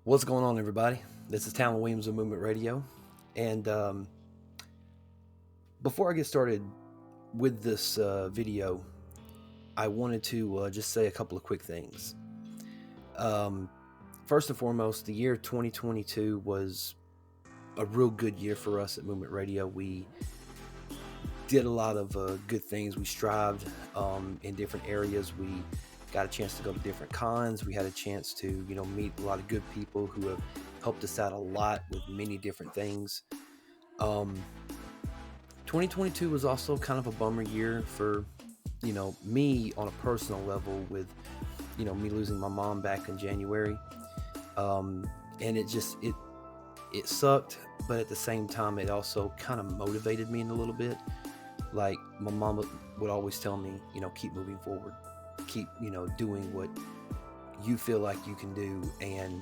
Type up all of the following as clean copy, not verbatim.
What's going on, everybody? This is Talon Williams of Movement Radio. And before I get started with this video, I wanted to just say a couple of quick things. First and foremost, the year 2022 was a real good year for us at Movement Radio. We did a lot of good things. We strived in different areas. We got a chance to go to different cons. We had a chance to, meet a lot of good people who have helped us out a lot with many different things. 2022 was also kind of a bummer year for, me on a personal level with, me losing my mom back in January. And it sucked, but at the same time, it also kind of motivated me in a little bit. Like my mom would always tell me, keep moving forward. Keep, doing what you feel like you can do, and,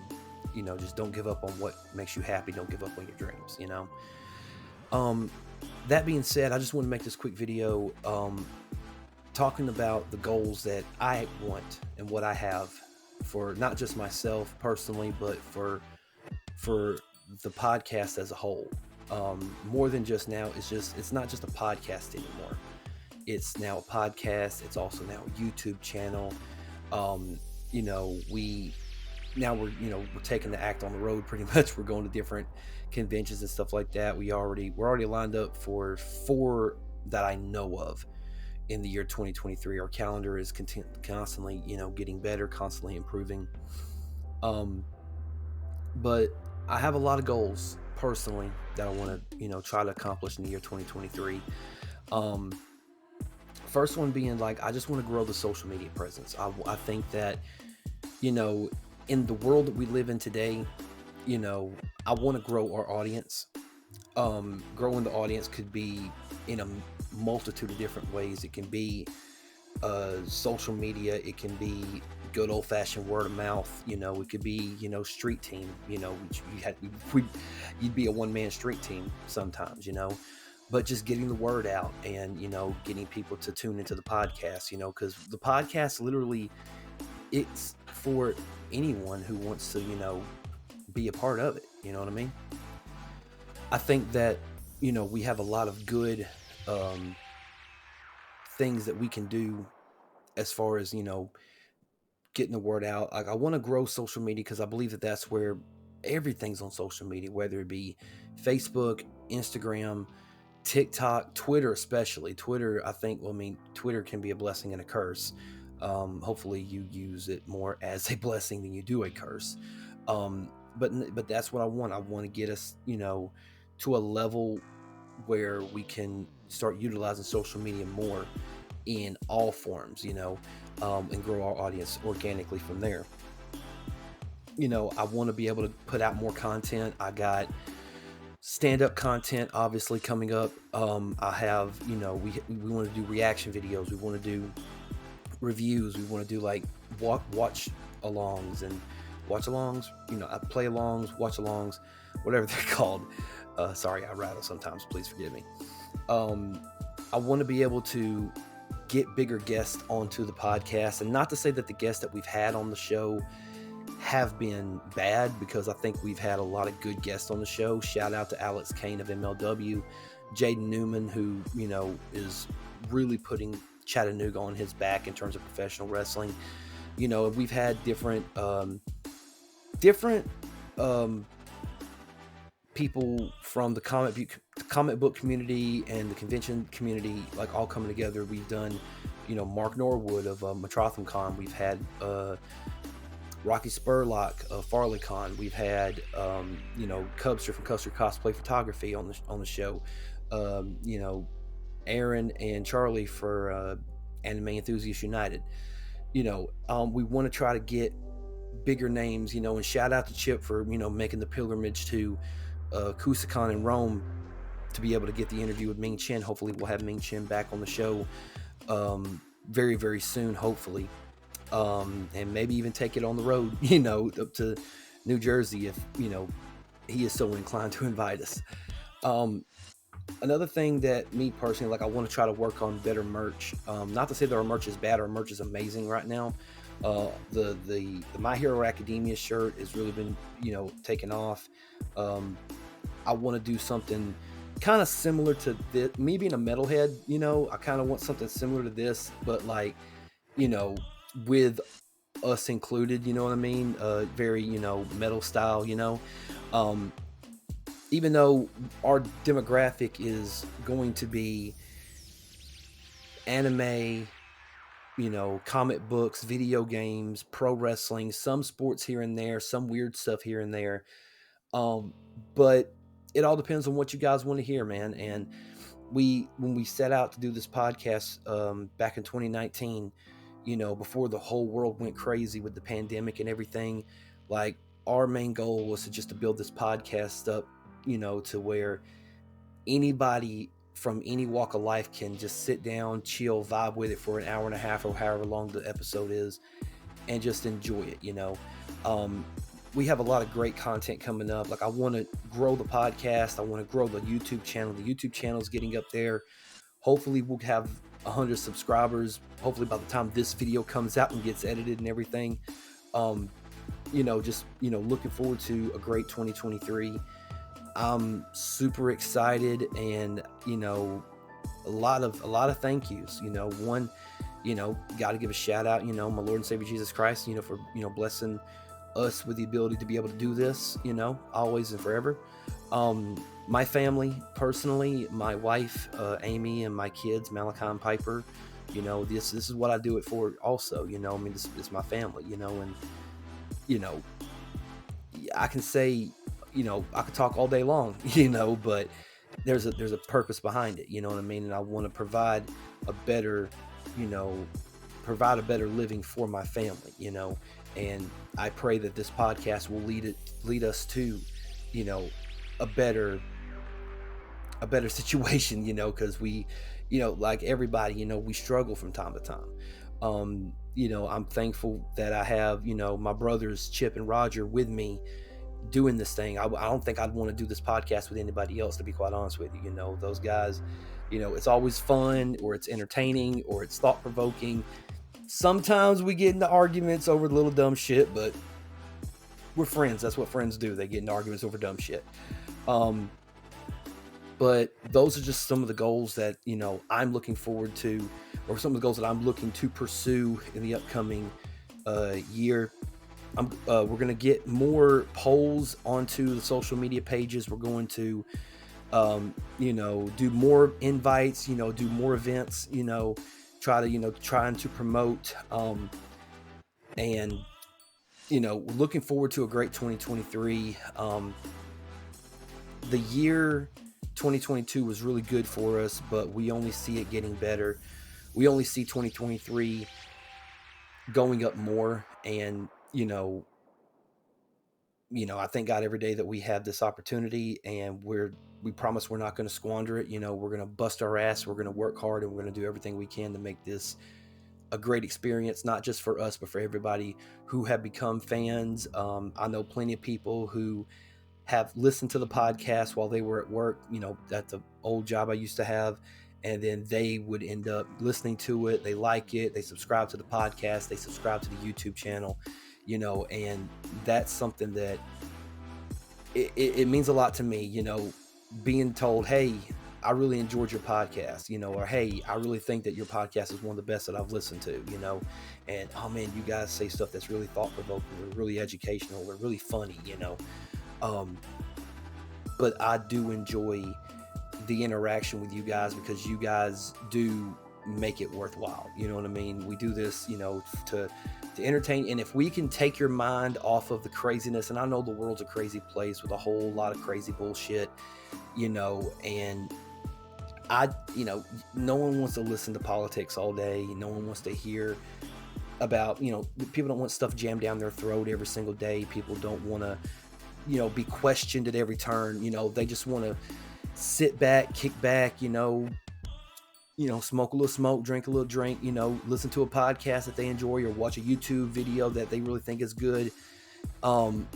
just don't give up on what makes you happy. Don't give up on your dreams, That being said, I just want to make this quick video talking about the goals that I want and what I have for not just myself personally, but for the podcast as a whole. More than just now, it's not just a podcast anymore. It's now a podcast. It's also now a YouTube channel. We're taking the act on the road pretty much. We're going to different conventions and stuff like that. We're already lined up for 4 that I know of in the year 2023. Our calendar is constantly, getting better, constantly improving. But I have a lot of goals personally that I want to, try to accomplish in the year 2023. First one being I just want to grow the social media presence. I think that, in the world that we live in today, I want to grow our audience. Growing the audience could be in a multitude of different ways. It can be social media. It can be good old fashioned word of mouth. It could be, street team, you'd be a one man street team sometimes, but just getting the word out and, getting people to tune into the podcast, because the podcast literally, it's for anyone who wants to, be a part of it. You know what I mean? I think that, we have a lot of good things that we can do as far as, getting the word out. I want to grow social media because I believe that that's where everything's on social media, whether it be Facebook, Instagram, TikTok, Twitter, especially Twitter. Twitter can be a blessing and a curse. Hopefully you use it more as a blessing than you do a curse. But that's what I want. I want to get us, to a level where we can start utilizing social media more in all forms, and grow our audience organically from there. I want to be able to put out more content. I got stand-up content obviously coming up. I have, we want to do reaction videos. We want to do reviews. We want to do watch alongs and play alongs, watch alongs, whatever they're called. Sorry, I rattle sometimes, please forgive me. I want to be able to get bigger guests onto the podcast, and not to say that the guests that we've had on the show have been bad, because I think we've had a lot of good guests on the show. Shout out to Alex Kane of MLW, Jaden Newman, who, is really putting Chattanooga on his back in terms of professional wrestling. We've had different people from the comic book community and the convention community, all coming together. We've done, Mark Norwood of Metrotham Con. We've had Rocky Spurlock of Farley Con. We've had Cubster from Custer Cosplay Photography on the show. Aaron and Charlie for Anime Enthusiasts United. We want to try to get bigger names, and shout out to Chip for making the pilgrimage to Kusacon in Rome to be able to get the interview with Ming Chen. Hopefully we'll have Ming Chen back on the show very, very soon, hopefully. And maybe even take it on the road, up to New Jersey if, he is so inclined to invite us. Another thing that me personally, I want to try to work on better merch. Not to say that our merch is bad. Our merch is amazing right now. The My Hero Academia shirt has really been, taken off. I want to do something kind of similar to this. Me being a metalhead, I kind of want something similar to this, but like, you know, with us included, you know what I mean? Very, metal style, Um, even though our demographic is going to be anime, comic books, video games, pro wrestling, some sports here and there, some weird stuff here and there. Um, but it all depends on what you guys want to hear, man. And when we set out to do this podcast back in 2019, before the whole world went crazy with the pandemic and everything, like our main goal was to just to build this podcast up, to where anybody from any walk of life can just sit down, chill, vibe with it for an hour and a half or however long the episode is, and just enjoy it. Um, we have a lot of great content coming up. Like, I want to grow the podcast. I want to grow the YouTube channel. The YouTube channel is getting up there. Hopefully we'll have 100 subscribers. Hopefully by the time this video comes out and gets edited and everything. Looking forward to a great 2023. I'm super excited, and a lot of thank yous. One, got to give a shout out, my Lord and Savior Jesus Christ, for blessing us with the ability to be able to do this, always and forever. My family, personally, my wife, Amy, and my kids, Malachi and Piper. This is what I do it for. Also, this is my family. And I can say, I could talk all day long, but there's a purpose behind it, you know what I mean? And I want to provide a better living for my family, and I pray that this podcast will lead us to, a better situation, because we, like everybody, we struggle from time to time. I'm thankful that I have, my brothers Chip and Roger with me doing this thing. I don't think I'd want to do this podcast with anybody else, to be quite honest with you. Those guys, it's always fun, or it's entertaining, or it's thought-provoking. Sometimes we get into arguments over little dumb shit, but we're friends. That's what friends do. They get into arguments over dumb shit. But those are just some of the goals that, I'm looking forward to, or some of the goals that I'm looking to pursue in the upcoming year. We're going to get more polls onto the social media pages. We're going to, do more invites, do more events, trying to promote, and, looking forward to a great 2023. The year 2022 was really good for us, but we only see it getting better. We only see 2023 going up more, and I thank God every day that we have this opportunity, and we promise we're not going to squander it. We're going to bust our ass. We're going to work hard, and we're going to do everything we can to make this a great experience, not just for us, but for everybody who have become fans. I know plenty of people who have listened to the podcast while they were at work, at the old job I used to have. And then they would end up listening to it. They like it. They subscribe to the podcast. They subscribe to the YouTube channel, and that's something that it means a lot to me, being told, hey, I really enjoyed your podcast, or hey, I really think that your podcast is one of the best that I've listened to, and oh man, you guys say stuff that's really thought-provoking, or really educational, or really funny, but I do enjoy the interaction with you guys, because you guys do make it worthwhile. You know what I mean? We do this, to entertain. And if we can take your mind off of the craziness, and I know the world's a crazy place with a whole lot of crazy bullshit, and no one wants to listen to politics all day. No one wants to hear about, people don't want stuff jammed down their throat every single day. People don't want to, be questioned at every turn. They just want to sit back, kick back, smoke a little smoke, drink a little drink, listen to a podcast that they enjoy, or watch a YouTube video that they really think is good. And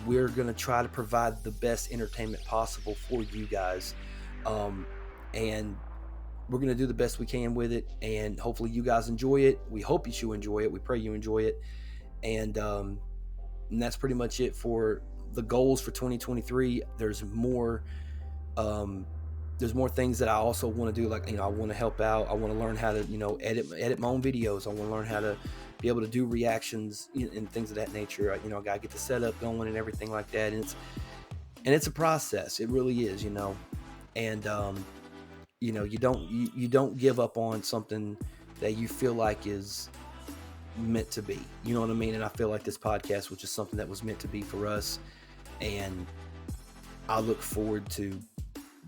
we're going to try to provide the best entertainment possible for you guys. And we're going to do the best we can with it, and hopefully you guys enjoy it. We hope you enjoy it. We pray you enjoy it. And that's pretty much it for the goals for 2023. Um, there's more things that I also want to do. Like, I want to help out. I want to learn how to, edit my own videos. I want to learn how to be able to do reactions and things of that nature. I got to get the setup going and everything like that. And it's a process. It really is, and, you don't give up on something that you feel like is meant to be. You know what I mean? And I feel like this podcast was just something that was meant to be for us. And I look forward to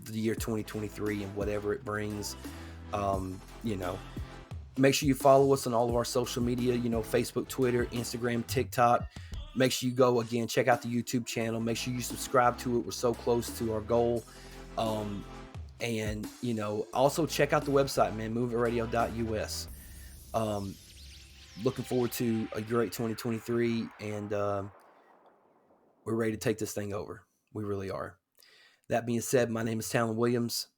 the year 2023 and whatever it brings. Make sure you follow us on all of our social media, Facebook, Twitter, Instagram, TikTok. Make sure you go again, check out the YouTube channel. Make sure you subscribe to it. We're so close to our goal. And also check out the website, man, moveitradio.us. Looking forward to a great 2023, and we're ready to take this thing over. We really are. That being said, my name is Talon Williams,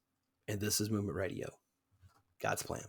and this is Movement Radio. God's plan.